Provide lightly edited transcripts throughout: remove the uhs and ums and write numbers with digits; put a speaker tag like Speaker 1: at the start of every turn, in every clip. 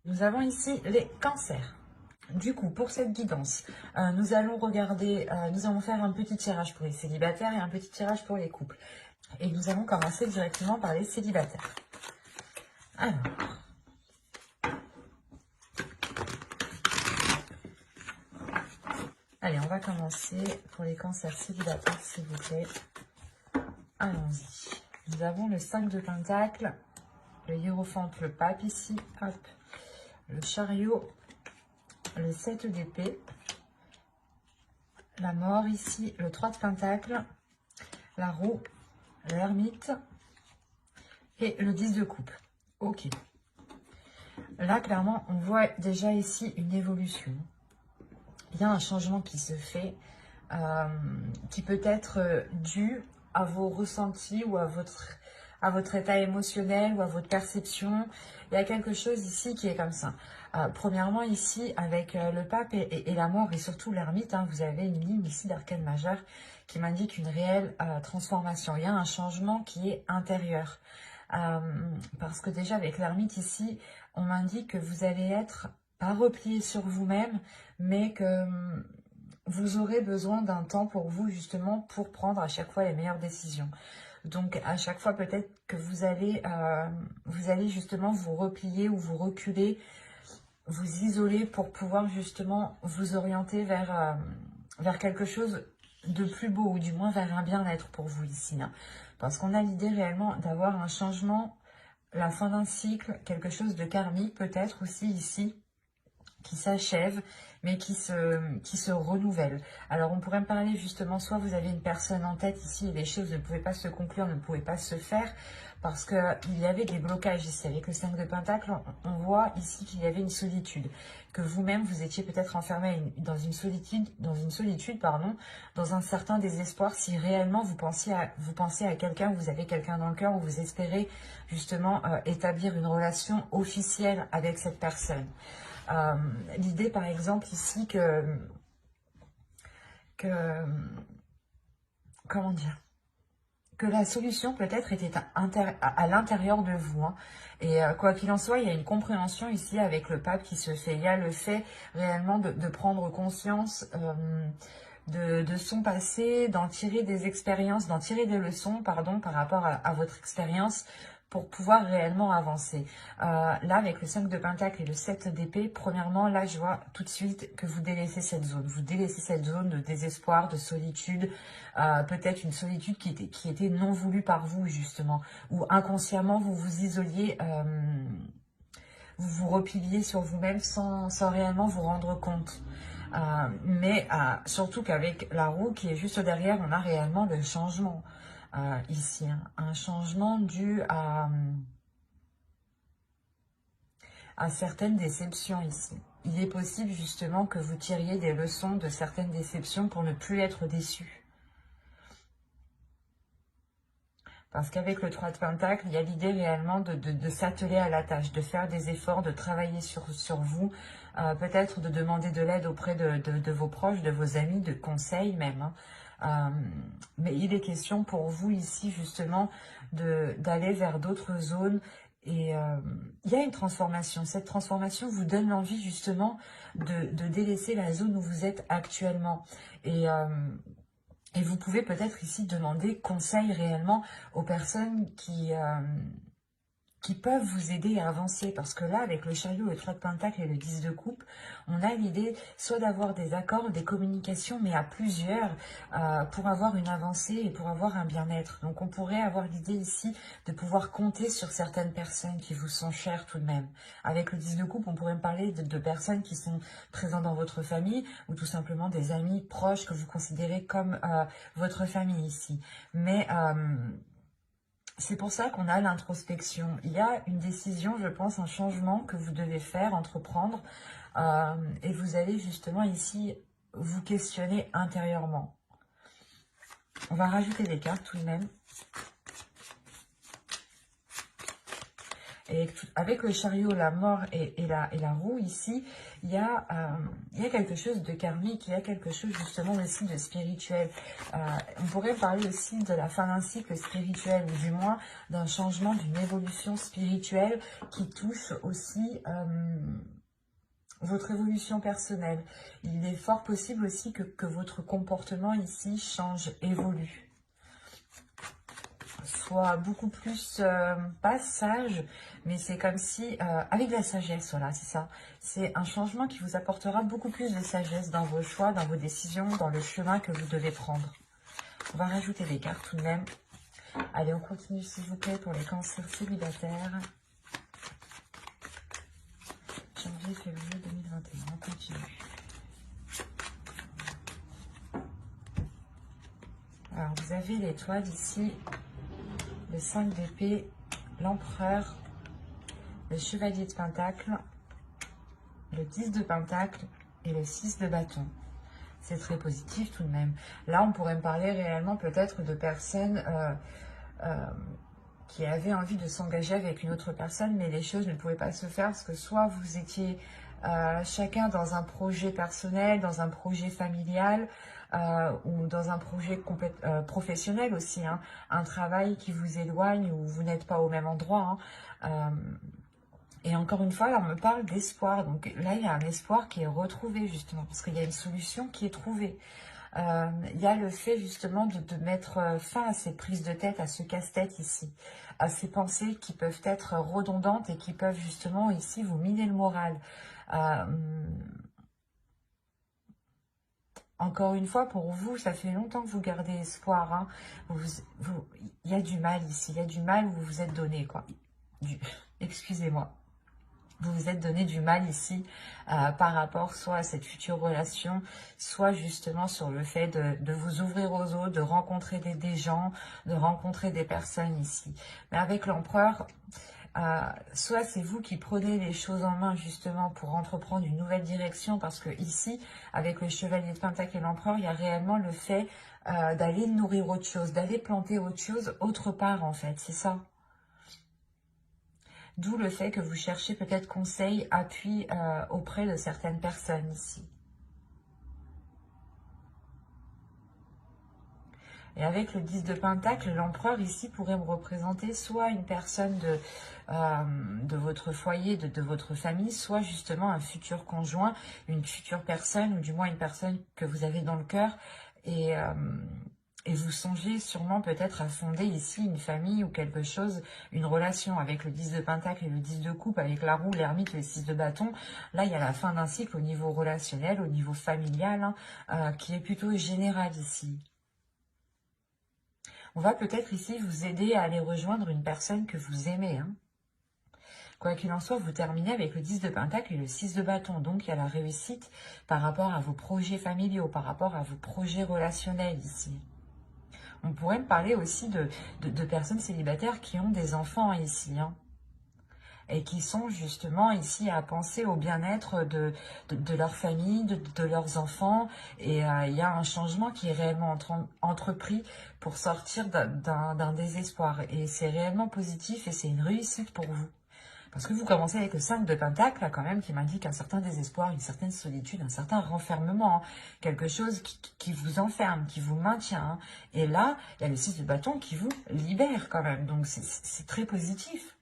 Speaker 1: Nous avons ici les cancers. Du coup, pour cette guidance, nous allons regarder, nous allons faire un petit tirage pour les célibataires et un petit tirage pour les couples. Et nous allons commencer directement par les célibataires. Alors, allez, on va commencer pour les cancers célibataires, s'il vous plaît. Allons-y. Nous avons le 5 de Pentacle, le hiérophante, le pape ici, hop, le chariot, le 7 d'épée, la mort ici, le 3 de Pentacle, la roue, l'ermite et le 10 de coupe. Ok. Là, clairement, on voit déjà ici une évolution. Il y a un changement qui se fait, qui peut être dû à vos ressentis ou à votre état émotionnel ou à votre perception. Il y a quelque chose ici qui est comme ça. Premièrement, ici, avec le pape et la mort et surtout l'ermite, vous avez une ligne ici d'arcane majeur qui m'indique une réelle transformation. Il y a un changement qui est intérieur. Parce que déjà, avec l'ermite ici, on m'indique que vous allez être pas replié sur vous-même, mais que vous aurez besoin d'un temps pour vous, justement, pour prendre à chaque fois les meilleures décisions. Donc, à chaque fois, peut-être que vous allez justement vous replier ou vous reculer, vous isoler pour pouvoir justement vous orienter vers quelque chose de plus beau, ou du moins vers un bien-être pour vous ici. Parce qu'on a l'idée réellement d'avoir un changement, la fin d'un cycle, quelque chose de karmique peut-être aussi ici, qui s'achève, mais qui se renouvelle. Alors, on pourrait me parler justement, soit vous avez une personne en tête ici et les choses ne pouvaient pas se conclure, ne pouvaient pas se faire, parce qu'il y avait des blocages ici. Avec le 5 de Pentacle, on voit ici qu'il y avait une solitude, que vous-même, vous étiez peut-être enfermé dans une solitude, dans un certain désespoir, si réellement vous pensez à quelqu'un, vous avez quelqu'un dans le cœur, ou vous espérez justement établir une relation officielle avec cette personne. L'idée, par exemple, ici, comment dire, que la solution peut-être était à l'intérieur de vous. Et quoi qu'il en soit, il y a une compréhension ici avec le pape qui se fait. Il y a le fait réellement de prendre conscience de son passé, d'en tirer des expériences, d'en tirer des leçons, pardon, par rapport à votre expérience, pour pouvoir réellement avancer. Là, avec le 5 de Pentacle et le 7 d'épée, premièrement, là, je vois tout de suite que vous délaissez cette zone. Vous délaissez cette zone de désespoir, de solitude, peut-être une solitude qui était non voulue par vous, justement, ou inconsciemment, vous vous isoliez, vous vous repliez sur vous-même sans réellement vous rendre compte. Mais surtout qu'avec la roue qui est juste derrière, on a réellement le changement. Ici, un changement dû à certaines déceptions ici. Il est possible justement que vous tiriez des leçons de certaines déceptions pour ne plus être déçu. Parce qu'avec le 3 de Pentacle, il y a l'idée réellement de s'atteler à la tâche, de faire des efforts, de travailler sur vous, peut-être de demander de l'aide auprès de vos proches, de vos amis, de conseils même. Mais il est question pour vous ici justement d'aller vers d'autres zones. Et il y a une transformation. Cette transformation vous donne l'envie justement de délaisser la zone où vous êtes actuellement. Et vous pouvez peut-être ici demander conseil réellement aux personnes qui peuvent vous aider à avancer. Parce que là, avec le chariot, le 3 de Pentacle et le 10 de coupe, on a l'idée soit d'avoir des accords, des communications, mais à plusieurs, pour avoir une avancée et pour avoir un bien-être. Donc, on pourrait avoir l'idée ici de pouvoir compter sur certaines personnes qui vous sont chères tout de même. Avec le 10 de coupe, on pourrait me parler de personnes qui sont présentes dans votre famille ou tout simplement des amis proches que vous considérez comme votre famille ici. Mais c'est pour ça qu'on a l'introspection. Il y a une décision, je pense, un changement que vous devez faire, entreprendre. Et vous allez justement ici vous questionner intérieurement. On va rajouter des cartes tout de même. Et avec le chariot, la mort et la roue, ici, il y a quelque chose de karmique, il y a quelque chose justement aussi de spirituel. On pourrait parler aussi de la fin d'un cycle spirituel, ou du moins d'un changement, d'une évolution spirituelle qui touche aussi votre évolution personnelle. Il est fort possible aussi que votre comportement ici change, évolue. Soit beaucoup plus, pas sage, mais c'est comme si, avec de la sagesse, voilà, c'est ça. C'est un changement qui vous apportera beaucoup plus de sagesse dans vos choix, dans vos décisions, dans le chemin que vous devez prendre. On va rajouter des cartes tout de même. Allez, on continue s'il vous plaît pour les cancers célibataires. Janvier, février 2021, on continue. Alors, vous avez l'étoile ici, le 5 d'épée, l'empereur, le chevalier de pentacle, le 10 de pentacle et le 6 de bâton. C'est très positif tout de même. Là, on pourrait me parler réellement peut-être de personnes qui avaient envie de s'engager avec une autre personne, mais les choses ne pouvaient pas se faire parce que soit vous étiez chacun dans un projet personnel, dans un projet familial, ou dans un projet professionnel aussi, hein, un travail qui vous éloigne ou vous n'êtes pas au même endroit. Hein, et encore une fois, là, on me parle d'espoir. Donc là, il y a un espoir qui est retrouvé, justement, parce qu'il y a une solution qui est trouvée. Il y a le fait, justement, de mettre fin à ces prises de tête, à ce casse-tête ici, à ces pensées qui peuvent être redondantes et qui peuvent, justement, ici, vous miner le moral. Encore une fois, pour vous, ça fait longtemps que vous gardez espoir. Hein. Il y a du mal ici, il y a du mal où vous vous êtes donné, quoi. Excusez-moi. Vous vous êtes donné du mal ici par rapport soit à cette future relation, soit justement sur le fait de vous ouvrir aux autres, de rencontrer des gens, de rencontrer des personnes ici. Mais avec l'empereur, soit c'est vous qui prenez les choses en main justement pour entreprendre une nouvelle direction, parce que ici, avec le chevalier de pentacle et l'empereur, il y a réellement le fait d'aller nourrir autre chose, d'aller planter autre chose autre part en fait, c'est ça. D'où le fait que vous cherchez peut-être conseil, appui auprès de certaines personnes ici. Et avec le 10 de pentacle, l'empereur ici pourrait me représenter soit une personne de votre foyer, de votre famille, soit justement un futur conjoint, une future personne, ou du moins une personne que vous avez dans le cœur. Et vous songez sûrement peut-être à fonder ici une famille ou quelque chose, une relation avec le 10 de pentacle et le 10 de coupe, avec la roue, l'ermite et le 6 de bâton. Là, il y a la fin d'un cycle au niveau relationnel, au niveau familial, hein, qui est plutôt général ici. On va peut-être ici vous aider à aller rejoindre une personne que vous aimez. Hein. Quoi qu'il en soit, vous terminez avec le 10 de pentacle et le 6 de bâton. Donc, il y a la réussite par rapport à vos projets familiaux, par rapport à vos projets relationnels ici. On pourrait me parler aussi de personnes célibataires qui ont des enfants ici, hein, et qui sont justement ici à penser au bien-être de leur famille, de leurs enfants. Et il y a un changement qui est réellement entrepris pour sortir d'un désespoir. Et c'est réellement positif et c'est une réussite pour vous. Parce que vous commencez avec le 5 de pentacle, là, quand même, qui m'indique un certain désespoir, une certaine solitude, un certain renfermement. Hein. Quelque chose qui vous enferme, qui vous maintient. Hein. Et là, il y a le 6 de bâton qui vous libère quand même. Donc, c'est très positif.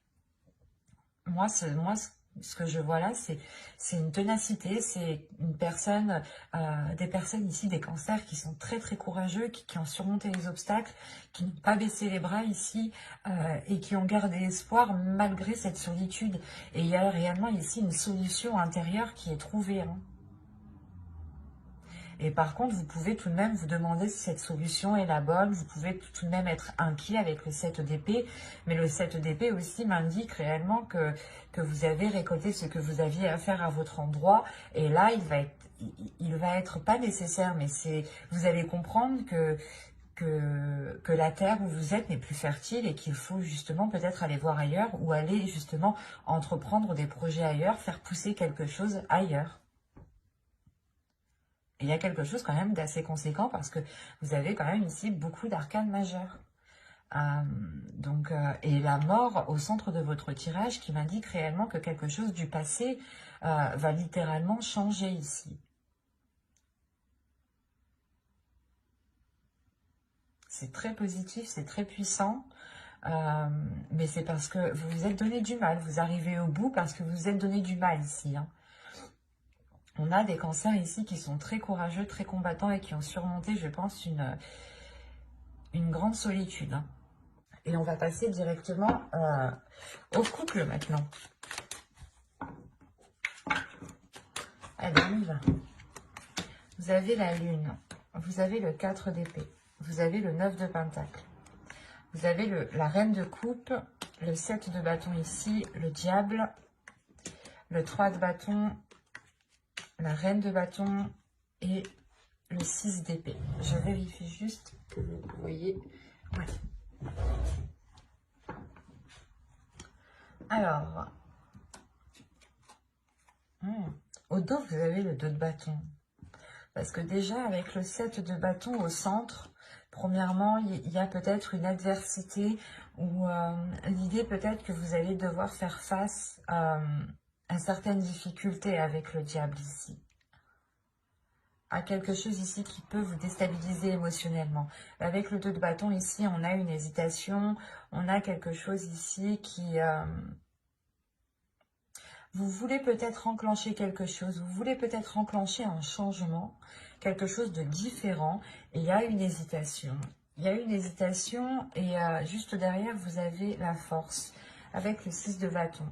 Speaker 1: Moi, ce que je vois là, c'est une ténacité, c'est une personne, des personnes ici, des cancers qui sont très très courageux, qui ont surmonté les obstacles, qui n'ont pas baissé les bras ici et qui ont gardé espoir malgré cette solitude. Et il y a réellement ici une solution intérieure qui est trouvée. Hein. Et par contre, vous pouvez tout de même vous demander si cette solution est la bonne. Vous pouvez tout de même être inquiet avec le 7 d'épée. Mais le 7 d'épée aussi m'indique réellement que vous avez récolté ce que vous aviez à faire à votre endroit. Et là, il va être pas nécessaire, mais vous allez comprendre que la terre où vous êtes n'est plus fertile et qu'il faut justement peut-être aller voir ailleurs ou aller justement entreprendre des projets ailleurs, faire pousser quelque chose ailleurs. Il y a quelque chose quand même d'assez conséquent parce que vous avez quand même ici beaucoup d'arcanes majeures. Et la mort au centre de votre tirage qui m'indique réellement que quelque chose du passé va littéralement changer ici. C'est très positif, c'est très puissant. Mais c'est parce que vous vous êtes donné du mal. Vous arrivez au bout parce que vous vous êtes donné du mal ici. Hein. On a des cancers ici qui sont très courageux, très combattants et qui ont surmonté, je pense, une grande solitude. Hein. Et on va passer directement au couple maintenant. Allez, on y va. Vous avez la lune, vous avez le 4 d'épée, vous avez le 9 de pentacle, vous avez la reine de coupe, le 7 de bâton ici, le diable, le 3 de bâton, la reine de bâton et le 6 d'épée. Je vérifie juste que vous voyez. Ouais. Alors, au dos, vous avez le 2 de bâton. Parce que déjà, avec le 7 de bâton au centre, premièrement, il y a peut-être une adversité ou l'idée peut-être que vous allez devoir faire face à certaines difficultés avec le diable ici. À quelque chose ici qui peut vous déstabiliser émotionnellement. Avec le 2 de bâton ici, on a une hésitation, on a quelque chose ici qui... vous voulez peut-être enclencher quelque chose, vous voulez peut-être enclencher un changement, quelque chose de différent, et il y a une hésitation. Il y a une hésitation et juste derrière, vous avez la force avec le 6 de bâton.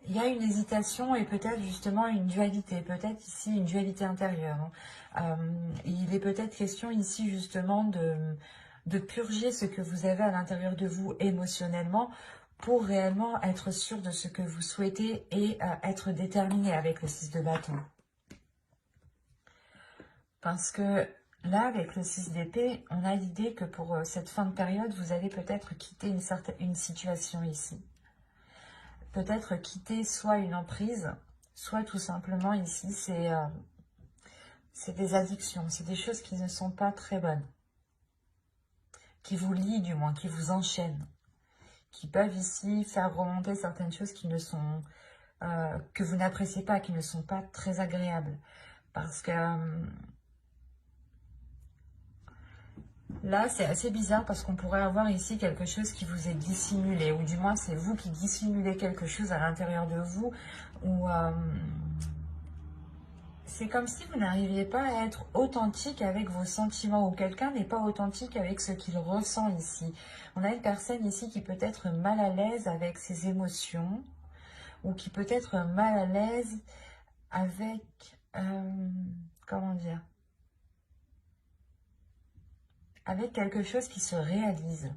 Speaker 1: Il y a une hésitation et peut-être justement une dualité, peut-être ici une dualité intérieure. Hein. Il est peut-être question ici justement de purger ce que vous avez à l'intérieur de vous émotionnellement pour réellement être sûr de ce que vous souhaitez et être déterminé avec le 6 de bâton. Parce que là, avec le 6 d'épée, on a l'idée que pour cette fin de période, vous allez peut-être quitter une situation ici. Peut-être quitter soit une emprise, soit tout simplement ici, c'est des addictions, c'est des choses qui ne sont pas très bonnes. Qui vous lient du moins, qui vous enchaînent. Qui peuvent ici faire remonter certaines choses qui ne sont, que vous n'appréciez pas, qui ne sont pas très agréables. Parce que là, c'est assez bizarre parce qu'on pourrait avoir ici quelque chose qui vous est dissimulé, ou du moins c'est vous qui dissimulez quelque chose à l'intérieur de vous, ou c'est comme si vous n'arriviez pas à être authentique avec vos sentiments, ou quelqu'un n'est pas authentique avec ce qu'il ressent ici. On a une personne ici qui peut être mal à l'aise avec ses émotions, ou qui peut être mal à l'aise avec, comment dire, avec quelque chose qui se réalise.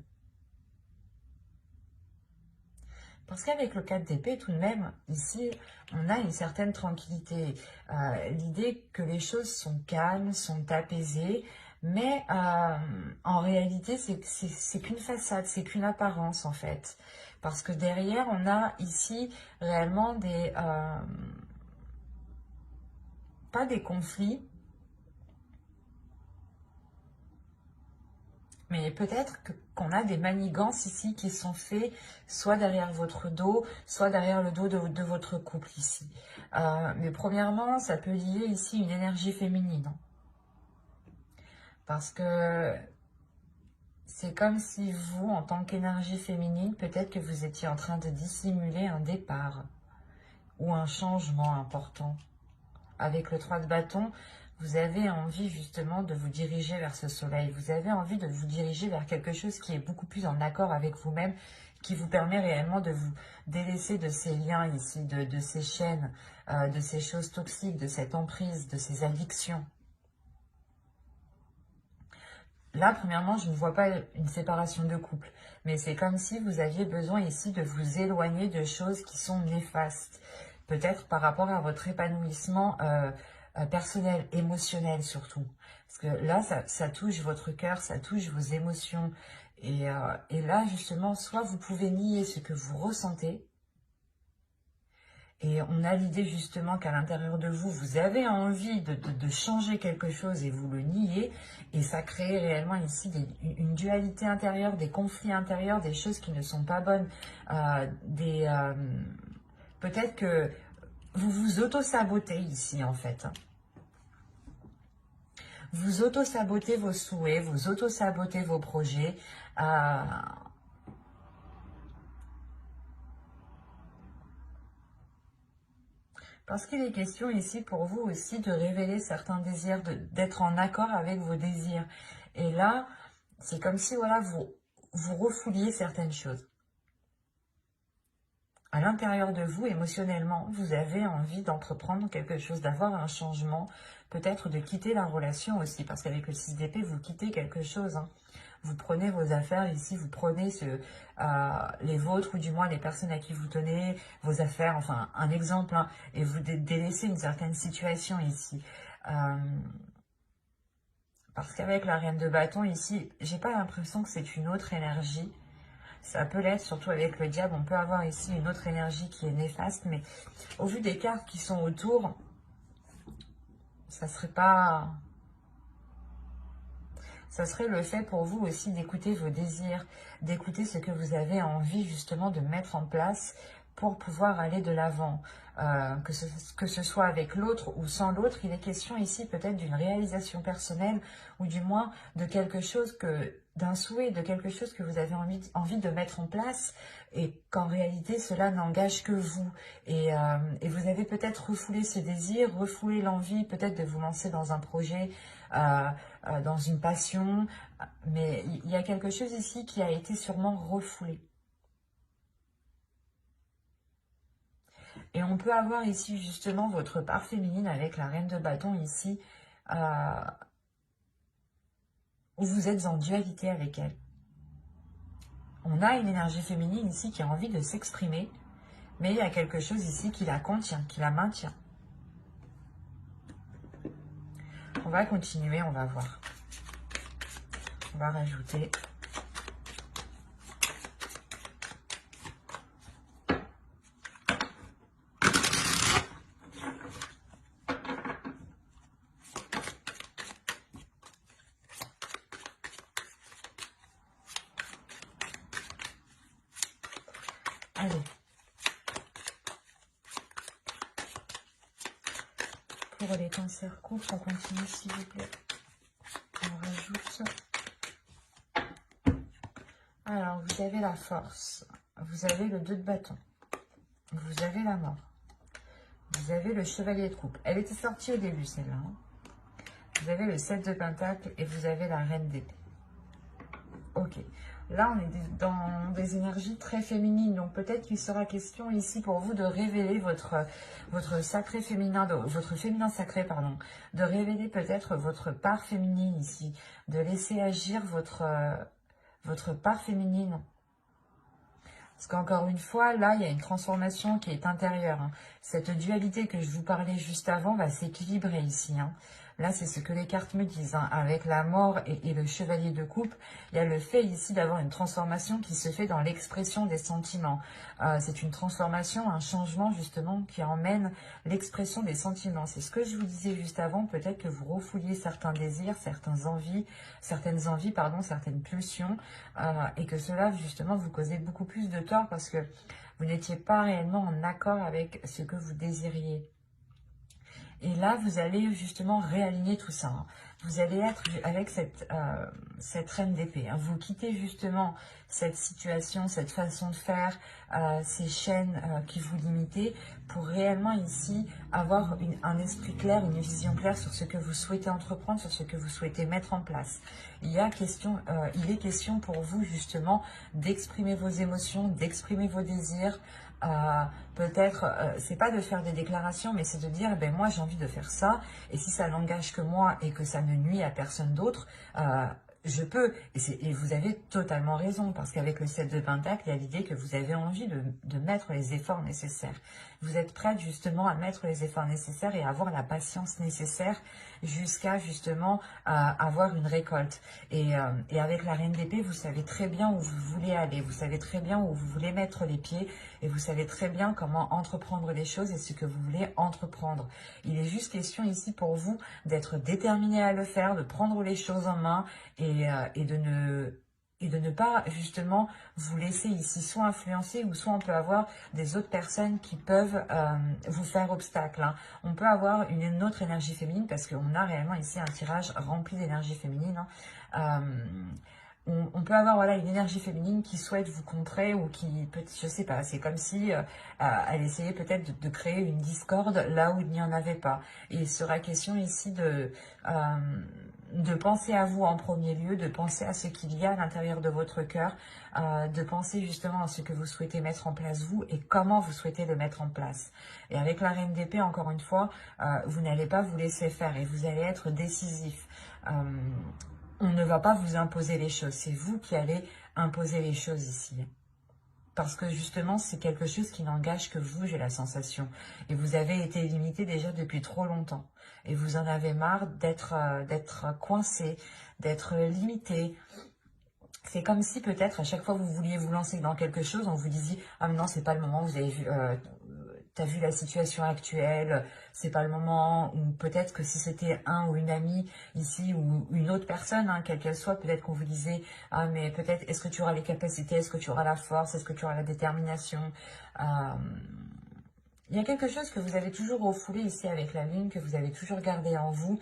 Speaker 1: Parce qu'avec le 4 d'épée, tout de même, ici, on a une certaine tranquillité. L'idée que les choses sont calmes, sont apaisées, mais en réalité, c'est qu'une façade, c'est qu'une apparence, en fait. Parce que derrière, on a ici réellement des... pas des conflits, mais peut-être qu'on a des manigances ici qui sont faits soit derrière votre dos, soit derrière le dos de votre couple ici. Mais premièrement, ça peut lier ici une énergie féminine. Parce que c'est comme si vous, en tant qu'énergie féminine, peut-être que vous étiez en train de dissimuler un départ ou un changement important. Avec le 3 de bâton, vous avez envie justement de vous diriger vers ce soleil. Vous avez envie de vous diriger vers quelque chose qui est beaucoup plus en accord avec vous-même, qui vous permet réellement de vous délaisser de ces liens ici, de ces chaînes, de ces choses toxiques, de cette emprise, de ces addictions. Là, premièrement, je ne vois pas une séparation de couple, mais c'est comme si vous aviez besoin ici de vous éloigner de choses qui sont néfastes. Peut-être par rapport à votre épanouissement personnel, émotionnel surtout. Parce que là, ça touche votre cœur, ça touche vos émotions. Et là, justement, soit vous pouvez nier ce que vous ressentez, Et on a l'idée justement qu'à l'intérieur de vous, vous avez envie de changer quelque chose et vous le niez. Et ça crée réellement ici une dualité intérieure, des conflits intérieurs, des choses qui ne sont pas bonnes. Peut-être que vous vous auto-sabotez ici en fait. Vous auto-sabotez vos souhaits, vous auto-sabotez vos projets. Parce qu'il est question ici pour vous aussi de révéler certains désirs, d'être en accord avec vos désirs. Et là, c'est comme si voilà, vous refouliez certaines choses. À l'intérieur de vous, émotionnellement, vous avez envie d'entreprendre quelque chose, d'avoir un changement, peut-être de quitter la relation aussi, parce qu'avec le 6 d'épée, vous quittez quelque chose. Hein. Vous prenez vos affaires ici, vous prenez les vôtres, ou du moins les personnes à qui vous tenez, vos affaires, enfin un exemple, hein, et vous délaissez une certaine situation ici. Parce qu'avec la reine de bâton ici, j'ai pas l'impression que c'est une autre énergie. Ça peut l'être, surtout avec le diable. On peut avoir ici une autre énergie qui est néfaste, mais au vu des cartes qui sont autour, ça serait pas... Ça serait le fait pour vous aussi d'écouter vos désirs, d'écouter ce que vous avez envie justement de mettre en place pour pouvoir aller de l'avant. Que ce soit avec l'autre ou sans l'autre, il est question ici peut-être d'une réalisation personnelle ou du moins de quelque chose d'un souhait, de quelque chose que vous avez envie de mettre en place et qu'en réalité cela n'engage que vous. Et vous avez peut-être refoulé ce désir, refoulé l'envie peut-être de vous lancer dans un projet, dans une passion, mais il y a quelque chose ici qui a été sûrement refoulé. Et on peut avoir ici justement votre part féminine avec la reine de bâton ici, où vous êtes en dualité avec elle. On a une énergie féminine ici qui a envie de s'exprimer, mais il y a quelque chose ici qui la contient, qui la maintient. On va continuer, on va voir. On va rajouter... Allez. Pour les cancers courts, on continue s'il vous plaît. On rajoute. Alors, vous avez la force. Vous avez le 2 de bâton. Vous avez la mort. Vous avez le chevalier de coupe. Elle était sortie au début, celle-là. Hein. Vous avez le 7 de pentacle et vous avez la reine d'épée. Ok. Là, on est dans des énergies très féminines. Donc, peut-être qu'il sera question ici pour vous de révéler votre sacré féminin, votre féminin sacré, pardon. De révéler peut-être votre part féminine ici. De laisser agir votre part féminine. Parce qu'encore une fois, là, il y a une transformation qui est intérieure. Hein. Cette dualité que je vous parlais juste avant va s'équilibrer ici. Hein. Là, c'est ce que les cartes me disent. Hein. Avec la mort et le chevalier de coupe, il y a le fait ici d'avoir une transformation qui se fait dans l'expression des sentiments. C'est une transformation, un changement justement qui emmène l'expression des sentiments. C'est ce que je vous disais juste avant. Peut-être que vous refouliez certains désirs, certaines envies, certaines pulsions. Et que cela justement vous causait beaucoup plus de tort parce que vous n'étiez pas réellement en accord avec ce que vous désiriez. Et là, vous allez justement réaligner tout ça. Hein. Vous allez être avec cette reine d'épée. Hein. Vous quittez justement cette situation, cette façon de faire, ces chaînes qui vous limitaient pour réellement ici avoir un esprit clair, une vision claire sur ce que vous souhaitez entreprendre, sur ce que vous souhaitez mettre en place. Il est question pour vous justement d'exprimer vos émotions, d'exprimer vos désirs. Peut-être, c'est pas de faire des déclarations, mais c'est de dire, ben moi j'ai envie de faire ça, et si ça n'engage que moi et que ça ne nuit à personne d'autre, je peux, et vous avez totalement raison, parce qu'avec le 7 de Pentacle, il y a l'idée que vous avez envie de mettre les efforts nécessaires. Vous êtes prête justement à mettre les efforts nécessaires et à avoir la patience nécessaire jusqu'à justement avoir une récolte. Et avec la Reine d'épée, vous savez très bien où vous voulez aller, vous savez très bien où vous voulez mettre les pieds, et vous savez très bien comment entreprendre les choses et ce que vous voulez entreprendre. Il est juste question ici pour vous d'être déterminé à le faire, de prendre les choses en main, et de ne pas justement vous laisser ici soit influencer, ou soit on peut avoir des autres personnes qui peuvent vous faire obstacle, hein. On peut avoir une autre énergie féminine, parce qu'on a réellement ici un tirage rempli d'énergie féminine, hein. On peut avoir voilà, une énergie féminine qui souhaite vous contrer, ou qui, je sais pas, c'est comme si elle essayait peut-être de créer une discorde là où il n'y en avait pas. Et il sera question ici de penser à vous en premier lieu, de penser à ce qu'il y a à l'intérieur de votre cœur, de penser justement à ce que vous souhaitez mettre en place vous et comment vous souhaitez le mettre en place. Et avec la Reine d'épée, encore une fois, vous n'allez pas vous laisser faire et vous allez être décisif. On ne va pas vous imposer les choses, c'est vous qui allez imposer les choses ici. Parce que justement, c'est quelque chose qui n'engage que vous, j'ai la sensation. Et vous avez été limité déjà depuis trop longtemps. Et vous en avez marre d'être coincé, d'être limité. C'est comme si peut-être à chaque fois que vous vouliez vous lancer dans quelque chose, on vous disait « Ah mais non, c'est pas le moment, vous avez vu... t'as vu la situation actuelle, c'est pas le moment », ou peut-être que si c'était un ou une amie ici, ou une autre personne, hein, quelle qu'elle soit, peut-être qu'on vous disait « Ah mais peut-être, est-ce que tu auras les capacités, est-ce que tu auras la force, est-ce que tu auras la détermination ?» Il y a quelque chose que vous avez toujours refoulé ici avec la lune, que vous avez toujours gardé en vous,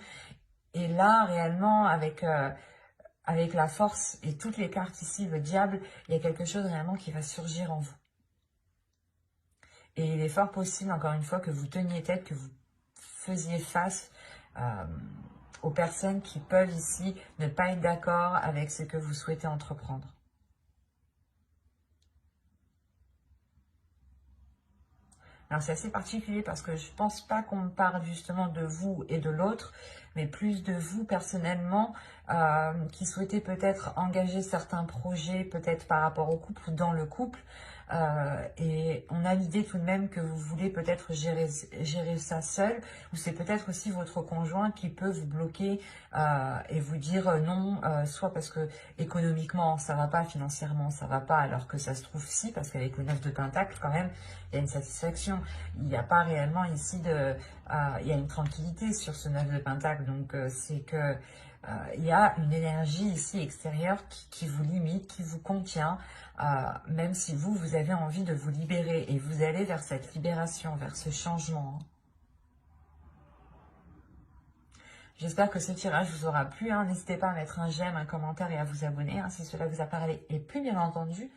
Speaker 1: et là réellement avec la force et toutes les cartes ici, le diable, il y a quelque chose réellement qui va surgir en vous. Et il est fort possible, encore une fois, que vous teniez tête, que vous faisiez face aux personnes qui peuvent ici ne pas être d'accord avec ce que vous souhaitez entreprendre. Alors c'est assez particulier parce que je ne pense pas qu'on parle justement de vous et de l'autre, mais plus de vous personnellement qui souhaitez peut-être engager certains projets, peut-être par rapport au couple ou dans le couple. Et on a l'idée tout de même que vous voulez peut-être gérer ça seul, ou c'est peut-être aussi votre conjoint qui peut vous bloquer et vous dire non, soit parce que économiquement ça va pas, financièrement ça va pas, alors que ça se trouve si, parce qu'avec le 9 de Pentacle quand même, il y a une satisfaction. Il n'y a pas réellement ici il y a une tranquillité sur ce 9 de Pentacle, donc c'est que il y a une énergie ici extérieure qui vous limite, qui vous contient, même si vous avez envie de vous libérer, et vous allez vers cette libération, vers ce changement. J'espère que ce tirage vous aura plu, hein. N'hésitez pas à mettre un j'aime, un commentaire et à vous abonner, hein, si cela vous a parlé. Et puis bien entendu,